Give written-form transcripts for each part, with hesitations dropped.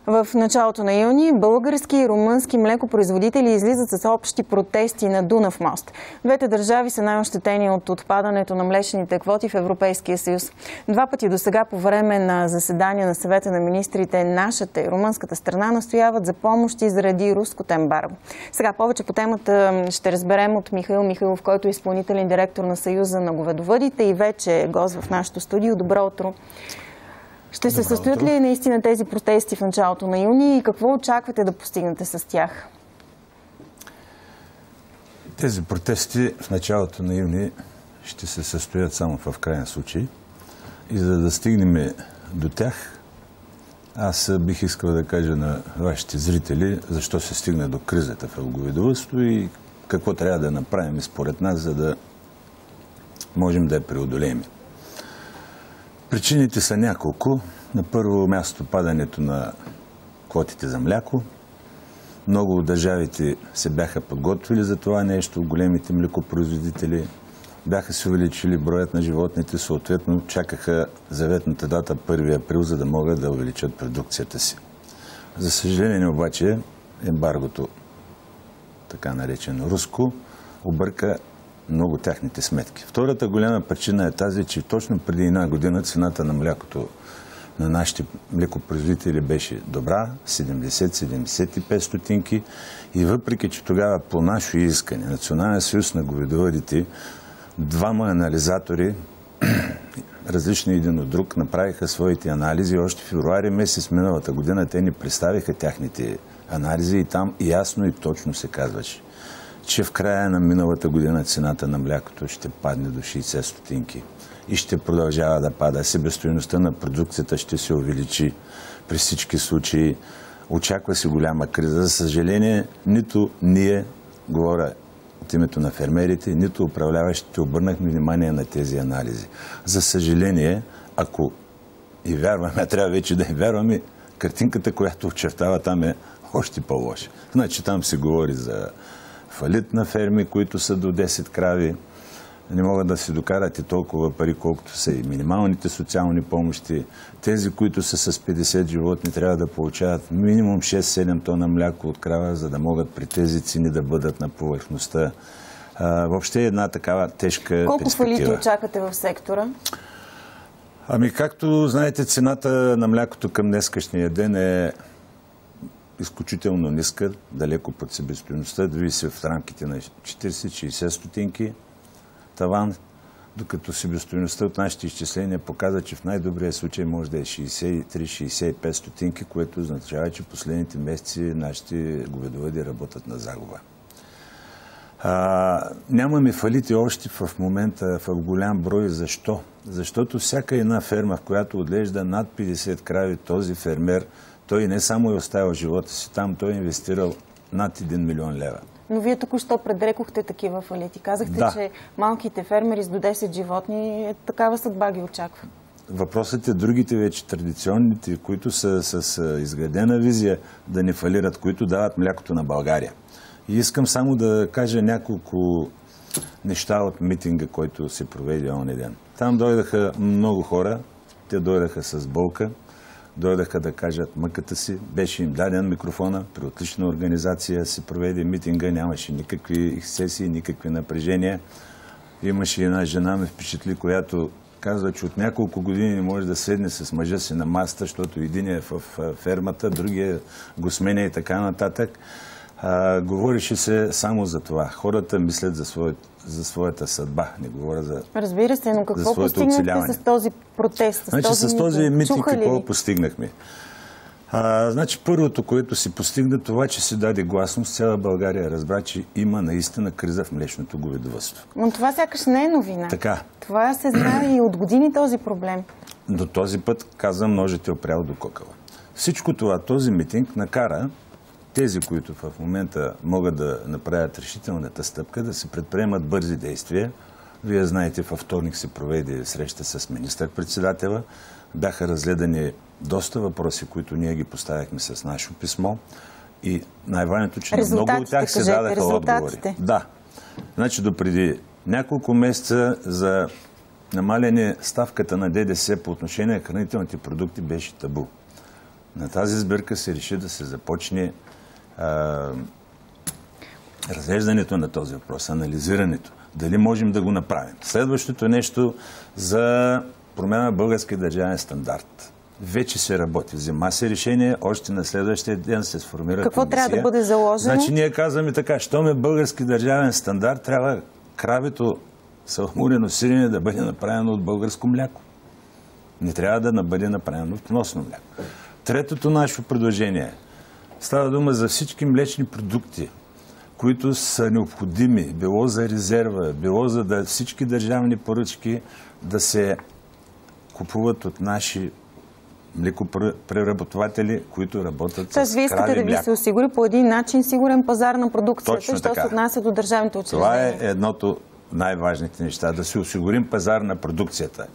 В началото на юни български и румънски млекопроизводители излизат с общи протести на Дунав мост. Двете държави са най-ощетени от отпадането на млечните квоти в Европейския съюз. Два пъти досега по време на заседания на съвета на министрите нашата и румънската страна настояват за помощи заради руското ембарго. Сега повече по темата ще разберем от Михаил Михайлов, който е изпълнителен директор на Съюза на говедовъдите и вече е гост в нашото студио. Добро утро! Ще се състоят ли наистина тези протести в началото на юни и какво очаквате да постигнете с тях? Тези протести в началото на юни ще се състоят само в крайен случай. И за да стигнем до тях, аз бих искал да кажа на вашите зрители защо се стигна до кризата в говедовъдството и какво трябва да направим според нас, за да можем да я преодолеем. Причините са няколко. На първо място падането на квотите за мляко. Много от държавите се бяха подготвили за това нещо. Големите млекопроизводители бяха се увеличили броят на животните, съответно чакаха заветната дата 1 април, за да могат да увеличат продукцията си. За съжаление обаче ембаргото, така наречено руско, обърка много тяхните сметки. Втората голяма причина е тази, че точно преди една година цената на млякото на нашите млекопроизводители беше добра, 70-75 стотинки, и въпреки, че тогава по наше искане, Национален съюз на говедовъдите, двама анализатори, различни един от друг, направиха своите анализи. Още в февруари месец миналата година те ни представиха тяхните анализи и там ясно и точно се казваше, че в края на миналата година цената на млякото ще падне до 60 стотинки и ще продължава да пада. Себестойността на продукцията ще се увеличи при всички случаи. Очаква се голяма криза. За съжаление, нито ние, говоря от името на фермерите, нито управляващите обърнахме внимание на тези анализи. За съжаление, ако и вярваме, трябва вече да и вярваме, картинката, която очертава там, е още по-лоша. Значи там се говори за фалит на ферми, които са до 10 крави, не могат да си докарат и толкова пари, колкото са и минималните социални помощи. Тези, които са с 50 животни, трябва да получават минимум 6-7 тона мляко от крава, за да могат при тези цени да бъдат на повърхността. Въобще една такава тежка перспектива. Колко фалити очаквате в сектора? Ами, както знаете, цената на млякото към днескашния ден е изключително ниска, далеко под себестойността, дори се в рамките на 40-60 стотинки таван, докато себестойността от нашите изчисления показва, че в най-добрия случай може да е 63-65 стотинки, което означава, че последните месеци нашите говедовъди работят на загуба. Нямаме фалити още в момента в голям брой. Защо? Защото всяка една ферма, в която отглежда над 50 крави, този фермер, той не само е оставил живота си там, той е инвестирал над 1 милион лева. Но вие току-що предрекохте такива фалити. Казахте, че малките фермери с до 10 животни, такава съдба ги очаква. Въпросът е другите вече традиционните, които са с изградена визия да не фалират, които дават млякото на България. И искам само да кажа няколко неща от митинга, който се проведе онзи ден. Там дойдаха много хора, те дойдаха с болка, дойдаха да кажат мъката си, беше им даден микрофона, при отлична организация се проведе митинга, нямаше никакви ексцесии, никакви напрежения. Имаше една жена, ме впечатли, която казва, че от няколко години не може да седне с мъжа си на масата, защото един е в фермата, другия го сменя и така нататък. Говореше се само за това. Хората мислят за своята съдба. Не говоря за Разбира се, но какво постигнахте с този протест? С този митинг какво постигнахме? Значи първото, което си постигна, това, че се даде гласност, цяла България разбра, че има наистина криза в млечното говедовъдство. Но това сякаш не е новина. Така. Това се знае и от години този проблем. До този път, казвам, ножът е опрял до кокала. Всичко това, този митинг накара тези, които в момента могат да направят решителната стъпка, да се предприемат бързи действия. Вие знаете, във вторник се проведе среща с министър-председателя. Бяха разгледани доста въпроси, които ние ги поставяхме с наше писмо. И най-важното, че много от тях се дадаха отговори. Да. Значи допреди няколко месеца за намаляне ставката на ДДС по отношение на хранителните продукти беше табу. на тази сбирка се реши да се започне разглеждането на този въпрос, анализирането. Дали можем да го направим. Следващото нещо за промяна на българския държавен стандарт. Вече се работи. Взема се решение, още на следващия ден се сформира Какво комисия. трябва да бъде заложено? Значи ние казваме така, щом е български държавен стандарт, трябва кравето саламурено сирене да бъде направено от българско мляко. Не трябва да бъде направено от вносно мляко. Третото наше предложение става дума за всички млечни продукти, които са необходими, било за резерва, било за всички държавни поръчки да се купуват от наши млекопреработватели, които работят с крави мляко. Вие искате да ви се осигури по един начин сигурен пазар на продукцията, що се отнася до държавните учреждения. Това е едното най-важните неща, да си осигурим пазар на продукцията.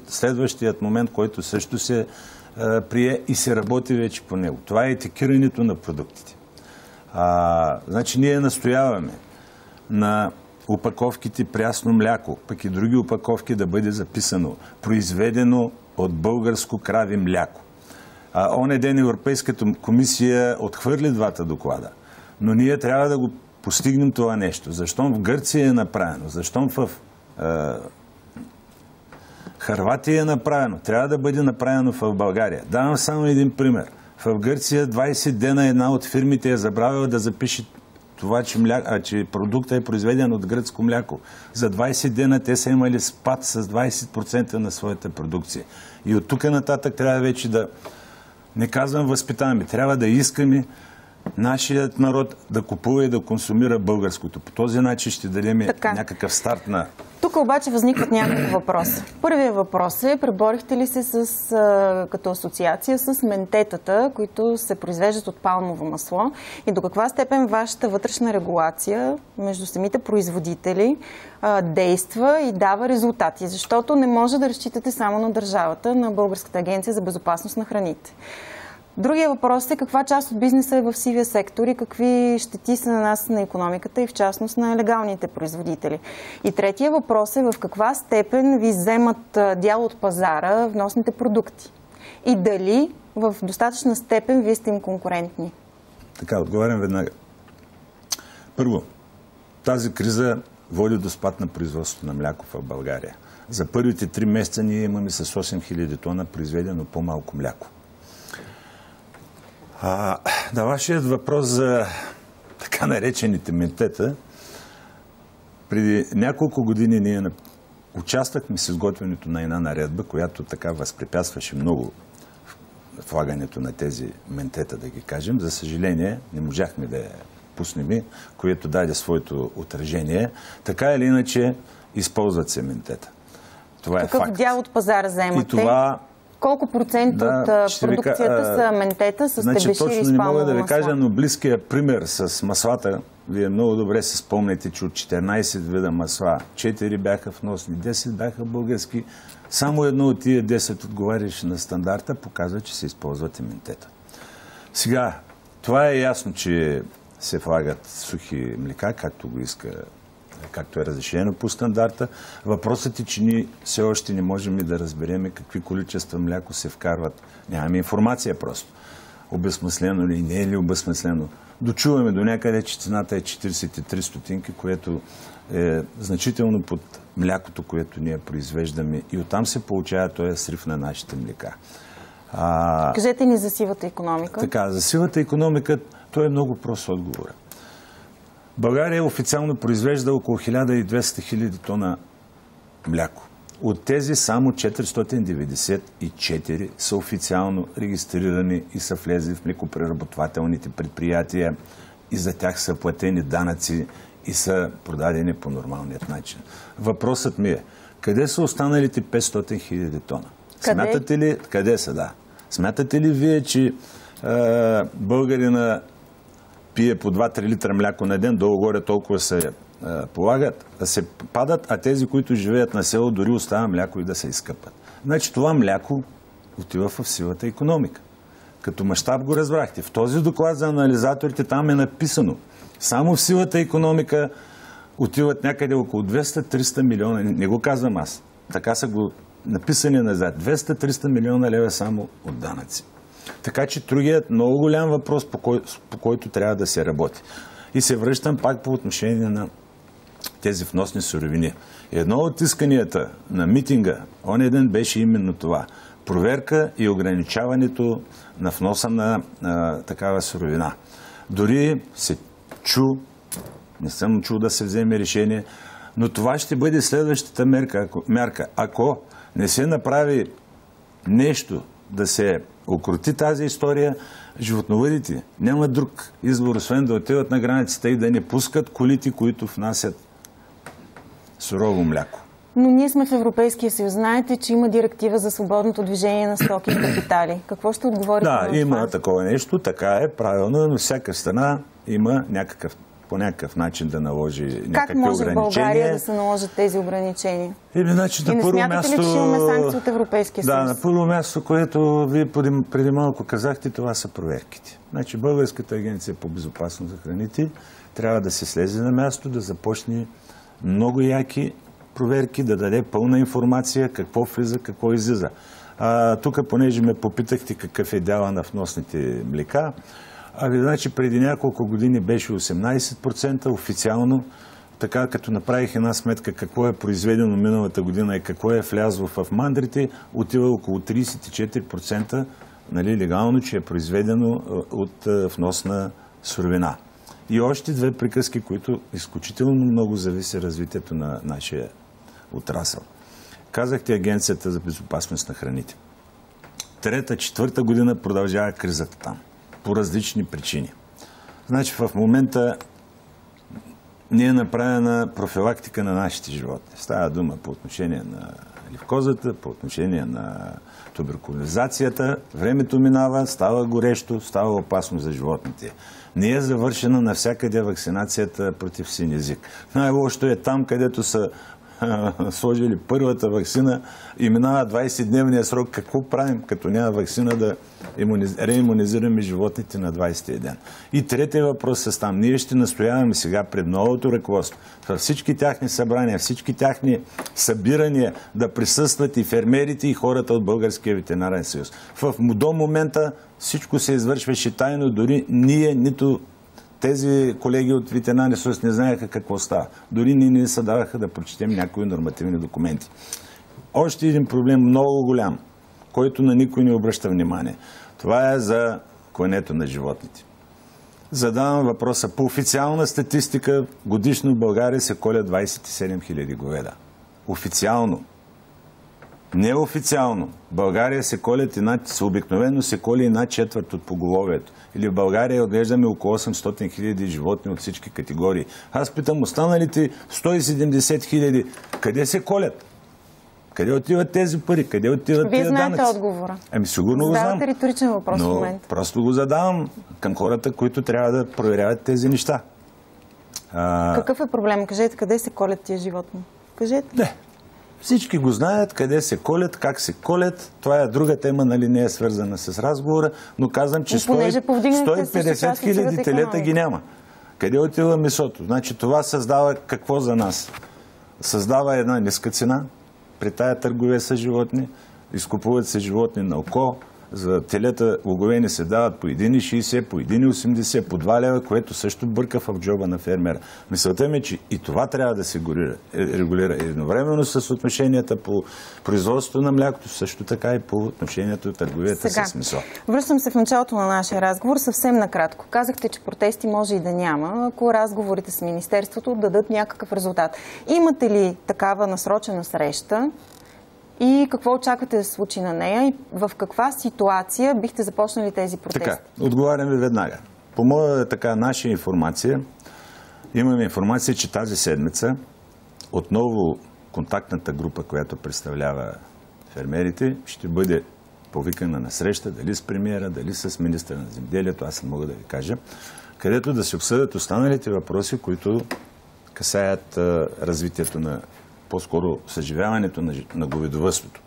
Следващият момент, който също се прие и се работи вече по него, това е етикирането на продуктите. Значи ние настояваме на опаковките прясно мляко, пък и други опаковки да бъде записано произведено от българско крави мляко. Оня ден Европейската комисия отхвърли двата доклада, но ние трябва да го постигнем това нещо. Защо в Гърция е направено? Защо в Хърватия е направено? Трябва да бъде направено в България. Давам само един пример. В Гърция 20 дена една от фирмите е забравила да запише това, че продуктът е произведен от гръцко мляко. За 20 дена те са имали спад с 20% на своята продукция. И от тук нататък трябва вече да, не казвам възпитаваме, трябва да искаме нашият народ да купува и да консумира българското. По този начин ще дадем някакъв старт на... Тук обаче възникват няколко въпроса. Първият въпрос е, преборихте ли се като асоциация с ментетата, които се произвеждат от палмово масло, и до каква степен вашата вътрешна регулация между самите производители действа и дава резултати? Защото не може да разчитате само на държавата, на Българската агенция за безопасност на храните. Другия въпрос е каква част от бизнеса е в сивия сектор и какви щети са нанасят на икономиката и в частност на легалните производители. И третия въпрос е в каква степен ви вземат дял от пазара вносните продукти и дали в достатъчна степен вие сте им конкурентни. Така, отговарям веднага. Първо, тази криза води до спад на производството на мляко в България. За първите 3 месеца ние имаме с 8000 тона произведено по-малко мляко. На вашият въпрос за така наречените ментета, преди няколко години ние участвахме с изготвянето на една наредба, която така възпрепятстваше много влагането на тези ментета, да ги кажем. За съжаление, не можахме да я пуснем, което даде своето отражение. Така или иначе, използват се ментета. Това е факт. Какъв дял от пазара вземате? И това... Колко процент от продукцията са ментета с тебешири с палмово масло? Не мога да ви кажа, но близкият пример с маслата, вие много добре се спомняте, че от 14 вида масла, 4 бяха вносни, 10 бяха български. Само едно от тия 10 отговаряше на стандарта, показва, че се използват и ментета. Сега, това е ясно, че се влагат сухи млека, както е разрешено по стандарта. Въпросът е, че ние все още не можем да разберем какви количества мляко се вкарват. Нямаме информация просто. Обезсмислено ли, не е ли обезсмислено. Дочуваме до някъде, че цената е 43 стотинки, което е значително под млякото, което ние произвеждаме. И оттам се получава този срив на нашите млека. Кажете ни за сивата икономика. Така, за сивата икономика, той е много прост отговор. България официално произвежда около 1200 хиляди тона мляко. От тези само 494 са официално регистрирани и са влезли в млекопреработвателните предприятия и за тях са платени данъци и са продадени по нормалният начин. Въпросът ми е, къде са останалите 500 хиляди тона? Смятате ли, къде са, да. Смятате ли вие, че българина пие по 2-3 литра мляко на ден, долу-горе толкова се полагат, да се падат, а тези, които живеят на село, дори остава мляко и да се изкъпат. Значи това мляко отива в сивата икономика. Като мащаб го разбрахте. В този доклад за анализаторите там е написано. Само в сивата икономика отиват някъде около 200-300 милиона. Не го казвам аз. Така са го написани назад. 200-300 милиона лева само от данъци. Така че другият много голям въпрос, по който трябва да се работи. И се връщам пак по отношение на тези вносни суровини. Едно от исканията на митинга онзи ден беше именно това. Проверка и ограничаването на вноса на такава суровина. Дори се не съм чул да се вземе решение, но това ще бъде следващата мярка. Ако не се направи нещо да се укроти тази история, животновъдите няма друг избор, освен да отиват на границата и да не пускат колите, които внасят сурово мляко. Но ние сме в Европейския съюз. Знаете, че има директива за свободното движение на стоки и капитали. Какво ще отговорите на това? Да, има такова нещо, така е, правилно, но всяка страна има по някакъв начин да наложи някакви ограничения. Как може в България да се наложат тези ограничения? Значи, и не смятате ли, че имаме санкции от Европейския съюз? Да, на първо място, което вие преди малко казахте, това са проверките. Значи, Българската агенция по безопасност за храните трябва да се слезе на място, да започне много яки проверки, да даде пълна информация какво влиза, какво излиза. Тук, понеже ме попитахте какъв е дяла на вносните млека, значи преди няколко години беше 18% официално, така като направих една сметка какво е произведено миналата година и какво е влязло в мандрите, отива около 34% легално, че е произведено от вносна суровина. И още две приказки, които изключително много зависи развитието на нашия отрасъл. Казахте Агенцията за безопасност на храните. Трета, четвърта година продължава кризата там. По различни причини. Значи в момента не е направена профилактика на нашите животни. Става дума по отношение на левкозата, по отношение на туберкулизацията. Времето минава, става горещо, става опасно за животните. Не е завършена навсякъде вакцинацията против син език. Най-лошото е там, където са сложили първата вакцина и минава 20-дневния срок. Какво правим, като няма вакцина да реимунизираме животните на 20-я ден? И третия въпрос е там. Ние ще настояваме сега пред новото ръководство, във всички тяхни събрания, всички тяхни събирания да присъстват и фермерите, и хората от Българския ветеринарен съюз. До момента всичко се извършваше тайно, дори ние, нито тези колеги от ветеринарния съюз не знаеха какво става. Дори ние не се даваха да прочетем някои нормативни документи. Още един проблем много голям, който на никой не обръща внимание. Това е за клането на животните. Задавам въпроса. По официална статистика годишно в България се колят 27 000 говеда. Официално. Неофициално. В България се колят обикновено се коли една четвърт от поголовието. Или в България отглеждаме около 800 000 животни от всички категории. Аз питам останалите 170 000, къде се колят? Къде отиват тези пари? Къде отиват тези данъци? Вие знаете отговора. Сигурно го знам. Задавате риторичен въпрос в момента. Просто го задавам към хората, които трябва да проверяват тези неща. Какъв е проблем? Кажете, къде се колят тия животни? Кажете. Не. Всички го знаят, къде се колят, как се колят. Това е друга тема, не е свързана с разговора, но казвам, че 150 хиляди телета ги няма. Къде отива месото? Значи това създава какво за нас? Създава една ниска цена при тая търговия с животни, изкупуват се животни на око, за телета логовени се дават по 1,60, по 1,80, по 2 лева, което също бърка в джоба на фермера. Мисълта ми е, че и това трябва да се регулира едновременно с отношенията по производството на млякото, също така и по отношението търговията с месо. Връщам се в началото на нашия разговор съвсем накратко. Казахте, че протести може и да няма, ако разговорите с Министерството дадат някакъв резултат. Имате ли такава насрочена среща? И какво очаквате да се случи на нея и в каква ситуация бихте започнали тези протести? Така, отговарям ви веднага. По моя наша информация, имаме информация, че тази седмица отново контактната група, която представлява фермерите, ще бъде повикана на среща, дали с премиера, дали с министъра на земеделието, аз не мога да ви кажа, където да се обсъдят останалите въпроси, които касаят развитието на по-скоро съживяването на говедовъдството.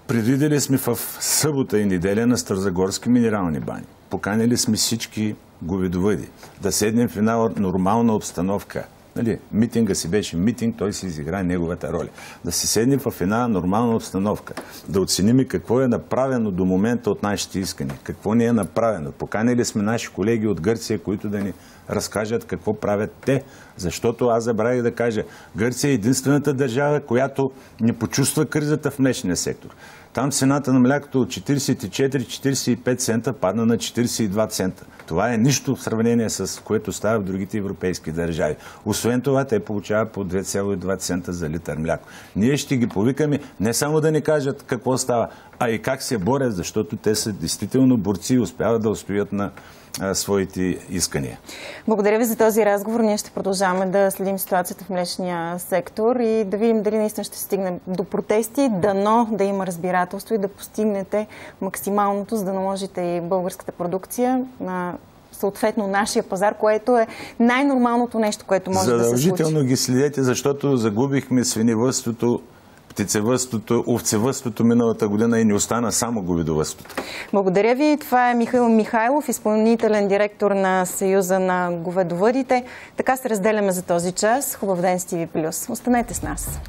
Предвидели сме в събота и неделя на Старозагорски минерални бани. Поканили сме всички говедовъди да седнем в една нормална обстановка. Нали, митинга си беше митинг, той си изигра неговата роля. Да се седне в една нормална обстановка, да оценим какво е направено до момента от нашите искания, какво не е направено. Поканили сме наши колеги от Гърция, които да ни разкажат какво правят те, защото аз забравих да кажа, Гърция е единствената държава, която не почувства кризата в млечния сектор. Там цената на млякото от 44-45 цента падна на 42 цента. Това е нищо в сравнение с което става в другите европейски държави. Освен това, те получават по 2,2 цента за литър мляко. Ние ще ги повикаме не само да ни кажат какво става, а и как се борят, защото те са действително борци и успяват да устоят на своите искания. Благодаря ви за този разговор. Ние ще продължаваме да следим ситуацията в млечния сектор и да видим дали наистина ще стигнем до протести, дано да има разбирателство и да постигнете максималното, за да наложите и българската продукция на съответно нашия пазар, което е най-нормалното нещо, което може да се случи. Задължително ги следете, защото загубихме свиневъдството, птицевъдството, овцевъдството миналата година и не остана само говедовъдството. Благодаря ви. Това е Михаил Михайлов, изпълнителен директор на Съюза на говедовъдите. Така се разделяме за този час. Хубав ден с TV+. Останете с нас.